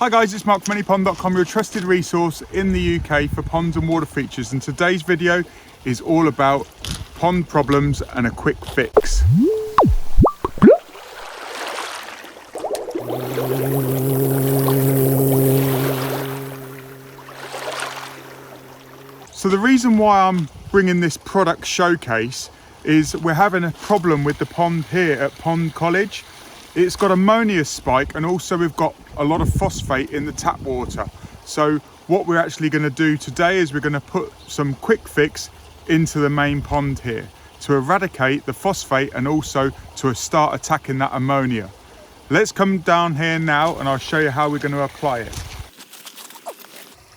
Hi guys, it's Mark from anypond.com, your trusted resource in the UK for ponds and water features, and today's video is all about pond problems and a quick fix. So the reason why I'm bringing this product showcase is we're having a problem with the pond here at Pond College. It's got ammonia spike, and also we've got a lot of phosphate in the tap water. So what we're actually going to do today is we're going to put some quick fix into the main pond here to eradicate the phosphate and also to start attacking that ammonia. Let's come down here now and I'll show you how we're going to apply it.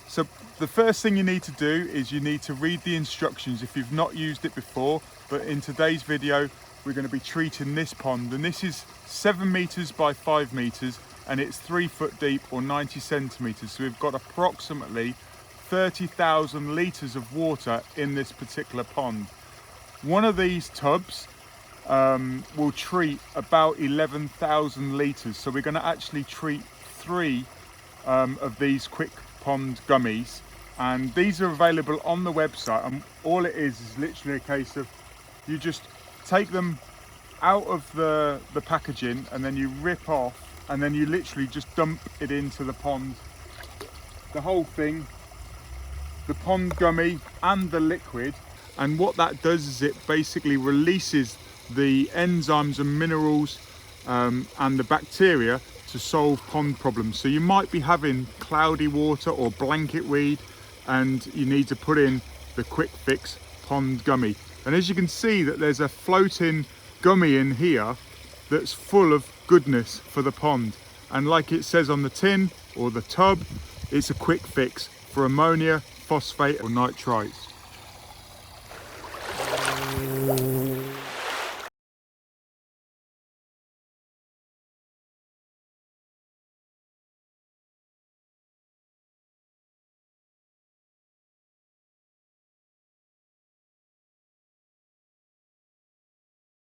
So the first thing you need to do is you need to read the instructions if you've not used it before, but in today's video we're going to be treating this pond, and this is 7 meters by 5 meters and it's 3 foot deep or 90 centimeters. So we've got approximately 30,000 liters of water in this particular pond. One of these tubs will treat about 11,000 liters. So we're going to actually treat 3 of these quick pond gummies, and these are available on the website, and all it is literally a case of you just take them out of the packaging and then you rip off, and then you literally just dump it into the pond, the whole thing, the pond gummy and the liquid. And what that does is it basically releases the enzymes and minerals and the bacteria to solve pond problems. So you might be having cloudy water or blanket weed and you need to put in the quick fix pond gummy. And as you can see, that there's a floating gummy in here that's full of goodness for the pond, and like it says on the tin or the tub, it's a quick fix for ammonia, phosphate or nitrites.